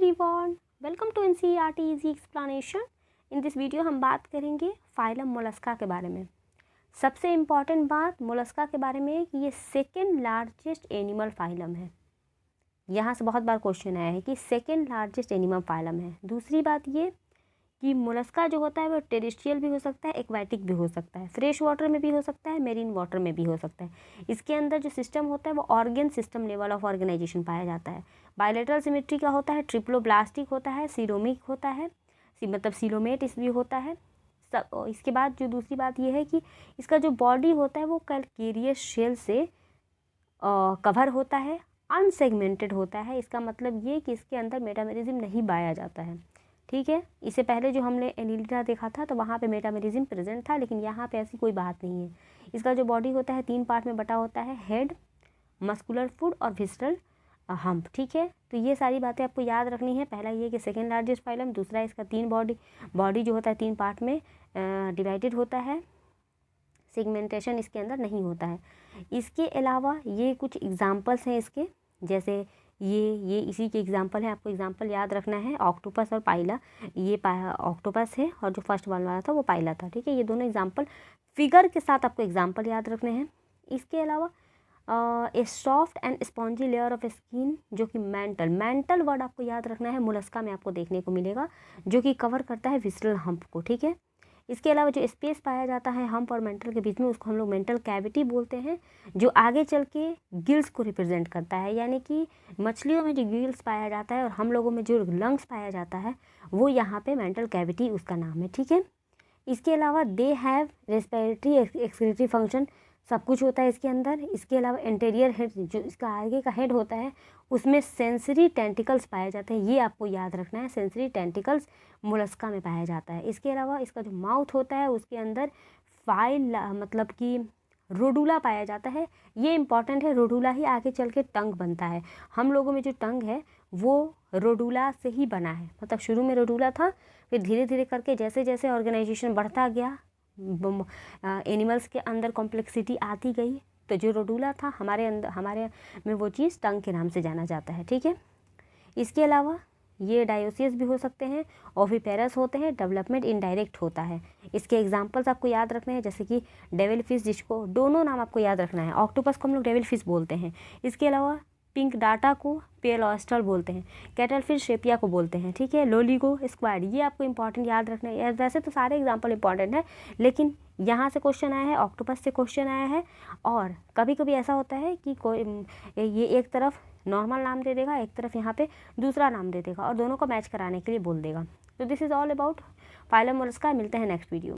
Everyone, welcome to NCERT easy explanation. In this video हम बात करेंगे फाइलम मोलस्का के बारे में। सबसे इम्पॉर्टेंट बात मोलस्का के बारे में कि ये सेकेंड लार्जेस्ट एनिमल फाइलम है। यहाँ से बहुत बार क्वेश्चन आया है कि सेकेंड लार्जेस्ट एनिमल फाइलम है। दूसरी बात ये कि मोलस्का जो होता है वो टेरेस्ट्रियल भी हो सकता है, एक्वाटिक भी हो सकता है, फ्रेश वाटर में भी हो सकता है, मेरीन वाटर में भी हो सकता है। इसके अंदर जो सिस्टम होता है वो organ system level of organisation पाया जाता है। बायलेटरल सिमेट्री का होता है, ट्रिप्लोब्लास्टिक होता है, सीरोमिक होता है, मतलब सीलोमेट इस भी होता है। सब इसके बाद जो दूसरी बात ये है कि इसका जो बॉडी होता है वो कैलकेरियस शेल से कवर होता है, अनसेगमेंटेड होता है। इसका मतलब ये कि इसके अंदर मेटामेरिज्म नहीं पाया जाता है। ठीक है, इससे पहले जो हमने एनिलिडा देखा था तो वहाँ पे मेटामेरिज्म प्रेजेंट था, लेकिन यहाँ पे ऐसी कोई बात नहीं है। इसका जो बॉडी होता है 3 पार्ट में बटा होता है, हेड, मस्कुलर फूड और विसरल हम्प। ठीक है, तो ये सारी बातें आपको याद रखनी है। पहला ये कि सेकेंड लार्जेस्ट फाइलम, दूसरा इसका 3 बॉडी जो होता है 3 पार्ट में डिवाइडेड होता है, सेगमेंटेशन इसके अंदर नहीं होता है। इसके अलावा ये कुछ एग्जाम्पल्स हैं इसके, जैसे ये इसी के एग्जाम्पल है। आपको एग्जाम्पल याद रखना है, ऑक्टोपस और पाइला। ये ऑक्टोपस है और जो फर्स्ट वाला था वो पाइला था। ठीक है, ये दोनों एग्जाम्पल फिगर के साथ आपको एग्जाम्पल याद रखने हैं। इसके अलावा ए soft and spongy layer of skin, जो कि मेंटल वर्ड आपको याद रखना है, मोलस्का में आपको देखने को मिलेगा, जो कि कवर करता है विसरल हम्प को। ठीक है, इसके अलावा जो स्पेस पाया जाता है हम्प और मेंटल के बीच में, उसको हम लोग मेंटल कैविटी बोलते हैं, जो आगे चल के गिल्स को रिप्रेजेंट करता है। यानी कि मछलियों में जो गिल्स पाया जाता है और हम लोगों में जो लंग्स पाया जाता है वो यहाँ पे मेंटल कैविटी उसका नाम है। ठीक है, इसके अलावा they have respiratory excretory function, सब कुछ होता है इसके अंदर। इसके अलावा इंटीरियर हेड, जो इसका आगे का हेड होता है, उसमें सेंसरी टेंटिकल्स पाए जाते हैं। ये आपको याद रखना है, सेंसरी टेंटिकल्स मोलस्का में पाया जाता है। इसके अलावा इसका जो माउथ होता है उसके अंदर फाइल मतलब कि रोडुला पाया जाता है। ये इंपॉर्टेंट है, रोडुला ही आगे चल के टंग बनता है। हम लोगों में जो टंग है वो रोडुला से ही बना है, मतलब शुरू में रोडुला था, फिर धीरे धीरे करके जैसे जैसे ऑर्गेनाइजेशन बढ़ता गया, एनिमल्स के अंदर कॉम्प्लेक्सिटी आती गई, तो जो रोडुला था हमारे में वो चीज़ टंग के नाम से जाना जाता है। ठीक है, इसके अलावा ये डायोसियस भी हो सकते हैं, ओविपेरस होते हैं, डेवलपमेंट इनडायरेक्ट होता है। इसके एग्जांपल्स आपको याद रखने हैं, जैसे कि डेविल फिश, जिसको दोनों नाम आपको याद रखना है। ऑक्टोपस को हम लोग डेविल फिश बोलते हैं। इसके अलावा पिंक डाटा को पेल ऑयस्टर बोलते हैं, कैटल फिश शेपिया को बोलते हैं। ठीक है, लोलिगो स्क्वाड, ये आपको इंपॉर्टेंट याद रखना है। वैसे तो सारे एग्जाम्पल इंपॉर्टेंट है, लेकिन यहाँ से क्वेश्चन आया है, ऑक्टोपस से क्वेश्चन आया है, और कभी कभी ऐसा होता है कि कोई ये एक तरफ नॉर्मल नाम दे देगा, एक तरफ यहाँ पे दूसरा नाम दे देगा, और दोनों को मैच कराने के लिए बोल देगा। तो this is all about phylum Mollusca. मिलते हैं नेक्स्ट वीडियो।